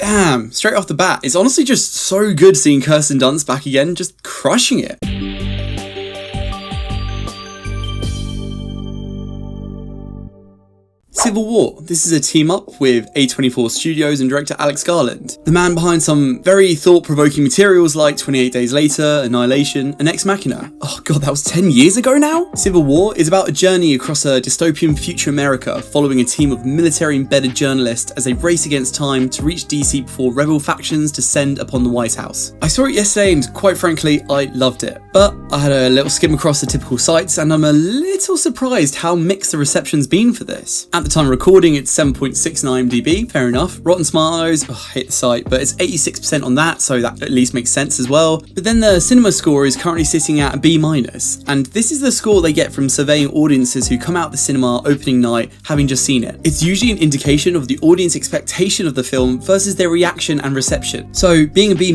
damn, straight off the bat, it's honestly just so good seeing Kirsten Dunst back again, just crushing it. Civil War. This is a team up with A24 Studios and director Alex Garland, the man behind some very thought-provoking materials like 28 Days Later, Annihilation, and Ex Machina. Oh god, that was 10 years ago now? Civil War is about a journey across a dystopian future America following a team of military-embedded journalists as they race against time to reach DC before rebel factions descend upon the White House. I saw it yesterday and quite frankly, I loved it. But I had a little skim across the typical sites and I'm a little surprised how mixed the reception's been for this. At the time of recording, it's 7.6 on IMDb, fair enough. Rotten Tomatoes, I hate the site, but it's 86% on that, so that at least makes sense as well. But then the cinema score is currently sitting at a B-, and this is the score they get from surveying audiences who come out the cinema opening night having just seen it. It's usually an indication of the audience expectation of the film versus their reaction and reception. So being a B-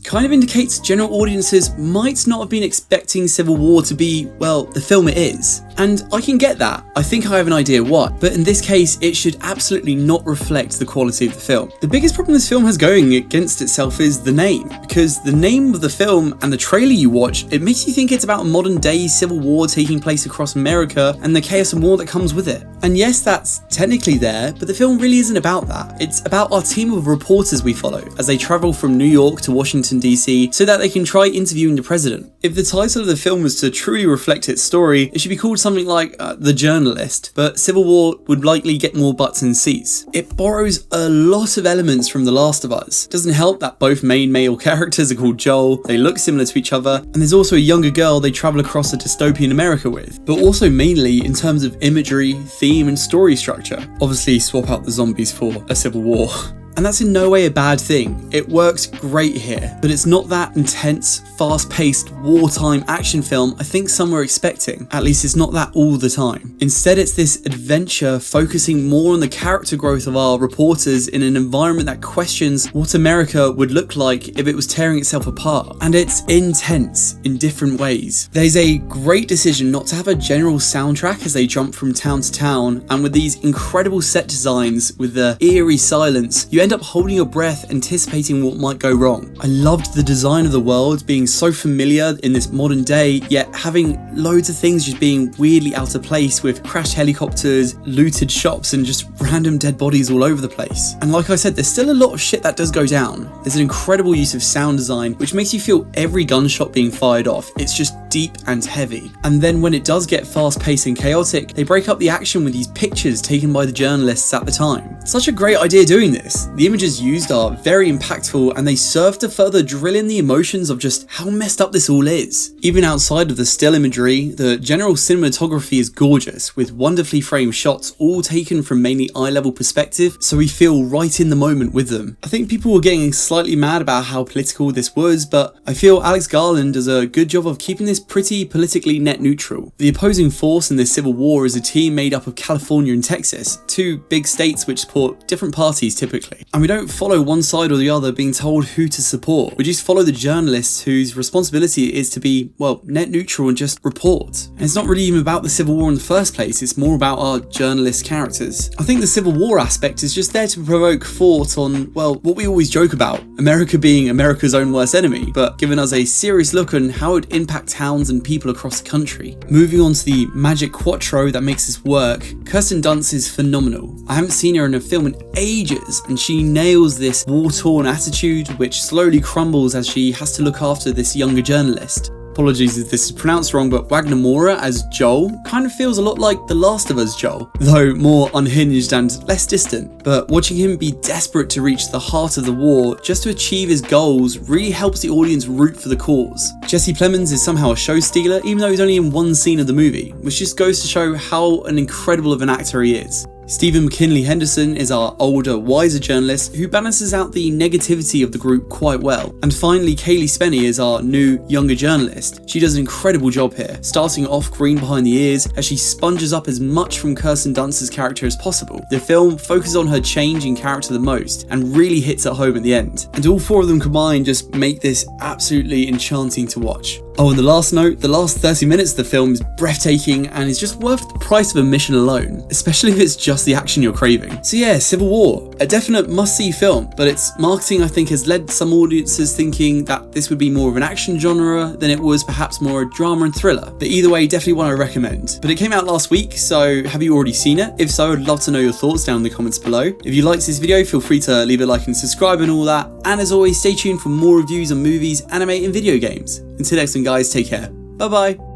kind of indicates general audiences might not have been expecting Civil War to be, well, the film it is. And I can get that. I think I have an idea why. But in this case, it should absolutely not reflect the quality of the film. The biggest problem this film has going against itself is the name, because the name of the film and the trailer you watch, it makes you think it's about a modern day civil war taking place across America and the chaos and war that comes with it. And yes, that's technically there, but the film really isn't about that. It's about our team of reporters we follow as they travel from New York to Washington DC so that they can try interviewing the president. If the title of the film was to truly reflect its story, it should be called something like The Journalist, but Civil War would likely get more butts in seats. It borrows a lot of elements from The Last of Us. Doesn't help that both main male characters are called Joel, they look similar to each other, and there's also a younger girl they travel across a dystopian America with, but also mainly in terms of imagery, theme, and story structure. Obviously swap out the zombies for a civil war. And that's in no way a bad thing. It works great here, but it's not that intense, fast-paced, wartime action film I think some were expecting. At least it's not that all the time. Instead, it's this adventure focusing more on the character growth of our reporters in an environment that questions what America would look like if it was tearing itself apart. And it's intense in different ways. There's a great decision not to have a general soundtrack as they jump from town to town, and with these incredible set designs with the eerie silence, you end up holding your breath anticipating what might go wrong. I loved the design of the world being so familiar in this modern day, yet having loads of things just being weirdly out of place with crashed helicopters, looted shops, and just random dead bodies all over the place. And like I said, there's still a lot of shit that does go down. There's an incredible use of sound design which makes you feel every gunshot being fired off. It's just deep and heavy. And then when it does get fast paced and chaotic, they break up the action with these pictures taken by the journalists at the time. Such a great idea doing this. The images used are very impactful and they serve to further drill in the emotions of just how messed up this all is. Even outside of the still imagery, the general cinematography is gorgeous, with wonderfully framed shots all taken from mainly eye-level perspective, so we feel right in the moment with them. I think people were getting slightly mad about how political this was, but I feel Alex Garland does a good job of keeping this pretty politically net neutral. The opposing force in this civil war is a team made up of California and Texas, two big states which support different parties typically. And we don't follow one side or the other being told who to support. We just follow the journalists whose responsibility is to be, well, net neutral and just report. And it's not really even about the Civil War in the first place, it's more about our journalist characters. I think the Civil War aspect is just there to provoke thought on, well, what we always joke about, America being America's own worst enemy, but giving us a serious look on how it would impact towns and people across the country. Moving on to the magic quattro that makes this work, Kirsten Dunst is phenomenal. I haven't seen her in a film in ages, and she nails this war-torn attitude which slowly crumbles as she has to look after this younger journalist. Apologies if this is pronounced wrong, but Wagner Moura as Joel kind of feels a lot like The Last of Us Joel, though more unhinged and less distant. But watching him be desperate to reach the heart of the war just to achieve his goals really helps the audience root for the cause. Jesse Plemons is somehow a show stealer, even though he's only in one scene of the movie, which just goes to show how an incredible of an actor he is. Stephen McKinley Henderson is our older, wiser journalist who balances out the negativity of the group quite well. And finally, Cailee Spaeny is our new, younger journalist. She does an incredible job here, starting off green behind the ears as she sponges up as much from Kirsten Dunst's character as possible. The film focuses on her change in character the most and really hits at home at the end. And all four of them combined just make this absolutely enchanting to watch. Oh, and the last note, the last 30 minutes of the film is breathtaking and is just worth the price of admission alone, especially if it's just the action you're craving. So yeah, Civil War, A definite must-see film, but its marketing I think has led some audiences thinking that this would be more of an action genre than it was perhaps more a drama and thriller. But either way, definitely one I recommend. But it came out last week, so have you already seen it? If so, I'd love to know your thoughts down in the comments below. If you liked this video, feel free to leave a like and subscribe and all that. And as always, stay tuned for more reviews on movies, anime and video games. Until next time guys, take care. Bye bye.